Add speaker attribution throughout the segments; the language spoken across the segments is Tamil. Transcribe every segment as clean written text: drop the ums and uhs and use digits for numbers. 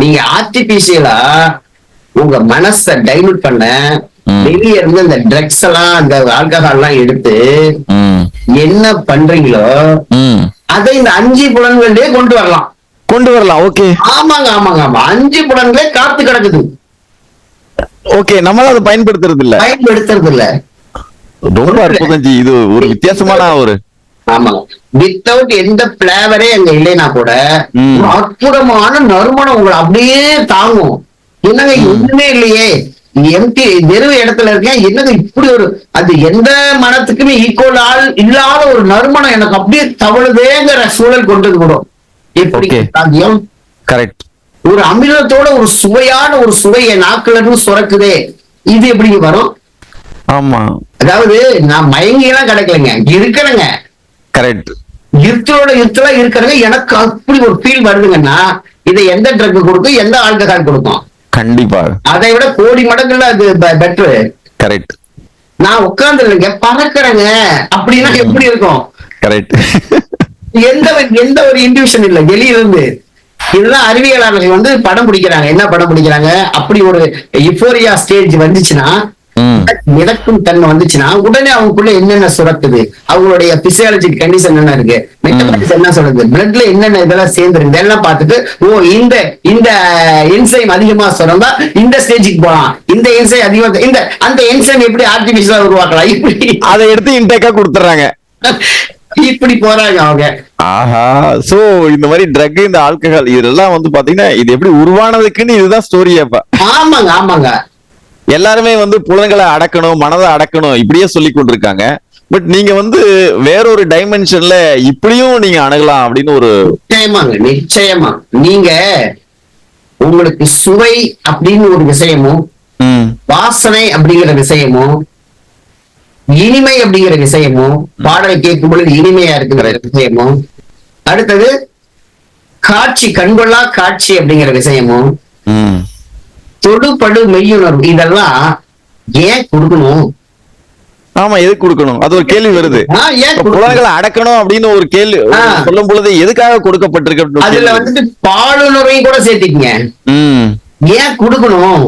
Speaker 1: நீங்க ஆர்டிபிஷியலா உங்க மனச டைலூட் பண்ண வெளியே இருந்து இந்த ட்ரக்ஸ் எல்லாம் அந்த ஆல்கஹால் எல்லாம் எடுத்து என்ன பண்றீங்களோ அதை இந்த 5 புலன்களே கொண்டு வரலாம்.
Speaker 2: ஓகே.
Speaker 1: ஆமாங்க ஆமாங்க ஆமா 5 புலன்களே காத்து கிடக்குது.
Speaker 2: ஓகே, நம்மளால அதை பயன்படுத்துறது இல்ல. ரொம்ப அற்புதம் ஜி. இது ஒரு வித்தியாசமான ஒரு
Speaker 1: ஆமாங்க. வித்தவுட் எந்த பிளேவரே அங்க இல்லைன்னா கூட அற்புதமான நறுமணம் உங்களை அப்படியே தாங்கும். என்னங்க ஒண்ணுமே இல்லையே, எம்டி வெறும் இடத்துல இருக்கேன், என்னங்க இப்படி ஒரு அது எந்த மனத்துக்குமே ஈக்குவல் இல்லாத ஒரு நறுமணம் எனக்கு அப்படியே தவழுதேங்கிற சூழல் கொண்டு விடும். எப்படி சாத்தியம்?
Speaker 2: கரெக்ட்.
Speaker 1: ஒரு அமிலத்தோட ஒரு சுவையான ஒரு சுவையை நாக்குல இருந்து சுரக்குதே, இது எப்படி வரும்?
Speaker 2: ஆமா,
Speaker 1: அதாவது நான் மயங்கி எல்லாம் கிடைக்கலங்க, இருக்கிறேங்க.
Speaker 2: கரெக்ட்.
Speaker 1: இருத்தலா இருக்கிறது எனக்கு அப்படி ஒரு ஃபீல் வருதுங்கன்னா இதை எந்த ட்ரக் கொடுக்கும், எந்த ஆல்கஹால் கொடுக்கும்?
Speaker 2: கண்டிப்பா
Speaker 1: அதை விட கோடி மடங்குல அது பெட்ரு.
Speaker 2: கரெக்ட்.
Speaker 1: நான் உட்கார்ந்து இல்லைங்க, பறக்கிறேங்க அப்படின்னா எப்படி இருக்கும்?
Speaker 2: கரெக்ட்.
Speaker 1: எந்த ஒரு இன்டிவிஷன் இல்ல வெளியில இருந்து. இதுதான் அறிவியலாளர்கள் வந்து படம் பிடிக்கிறாங்க. என்ன படம் பிடிக்கிறாங்க? அப்படி ஒரு யுஃபோரியா ஸ்டேஜ் வந்துச்சுன்னா, மிதக்கும் தன்மை வந்துச்சுன்னா உடனே அவங்களுக்குள்ள என்னென்ன சுரக்குது, அவங்களுடைய பிசியாலஜிக் கண்டிஷன் என்ன இருக்கு, மெட்டபாலிசம் என்ன சொல்றது, பிளட்ல என்னென்ன இதெல்லாம் சேர்ந்துருக்கு, இதெல்லாம் பார்த்துட்டு ஓ இந்த என்சைம் அதிகமா சுரந்தா இந்த ஸ்டேஜுக்கு போலாம், இந்த என்சைம் அதிகமா இந்த அந்த என்சைம் எப்படி ஆர்டிபிஷியலா உருவாக்கலாம், இப்படி அதை எடுத்து இன்டேக்கா கொடுத்துறாங்க. இப்படி போறாங்க அவங்க.
Speaker 2: ஆஹா. சோ இந்த மாதிரி ட்ரக், இந்த ஆல்கஹால் இதெல்லாம் வந்து பாத்தீங்கன்னா இது எப்படி உருவானதுக்குன்னு இதுதான் ஸ்டோரி. அப்ப
Speaker 1: ஆமாங்க ஆமாங்க.
Speaker 2: எல்லாருமே வந்து புலன்களை அடக்கணும், மனதை அடக்கணும் இப்படியே சொல்லி கொண்டிருக்காங்க. பட் நீங்க வந்து வேறொரு டைமென்ஷன்ல இப்படியும் நீங்க அணுகலாம் அப்படின்னு ஒரு
Speaker 1: நிச்சயமா நீங்க உங்களுக்கு சுவை அப்படின்னு ஒரு விஷயமும், வாசனை அப்படிங்கிற விஷயமும், இனிமை அப்படிங்கிற விஷயமும், பாடலை கேட்கும் பொழுது இனிமையா இருக்குங்கிற விஷயமும், அடுத்தது காட்சி கண்கொள்ளா காட்சி அப்படிங்கிற விஷயமும், தொடுபடு மெய்யுணர்வு, இதெல்லாம் ஏன் கொடுக்கணும்?
Speaker 2: ஆமா, எது கொடுக்கணும்? அது ஒரு கேள்வி வருது. புலன்களை அடக்கணும் அப்படின்னு ஒரு கேள்வி சொல்லும் பொழுது எதுக்காக கொடுக்கப்பட்டிருக்கு?
Speaker 1: அதுல வந்துட்டு பாலுணர்வையும் கூட சேர்த்திக்கங்க. ஏன் கொடுக்கணும்?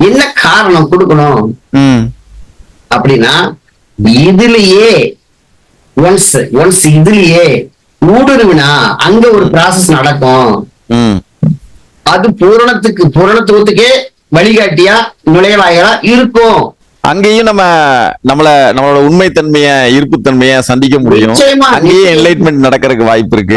Speaker 1: என்ன காரணம் கொடுக்கணும் அப்படின்னா, இதுலயே ஒன்ஸ் இதுலயே ஊடுருவினா அங்க ஒரு ப்ராசஸ் நடக்கும். அது பூரணத்துவத்துக்கே வழிகாட்டியா நுழைவாயிலா இருக்கும்.
Speaker 2: அங்கேயும் நம்மளோட உண்மை தன்மைய, இருப்பு தன்மைய சந்திக்க முடியும். அங்கேயே என்லைட்மெண்ட் நடக்கிறதுக்கு வாய்ப்பு இருக்கு.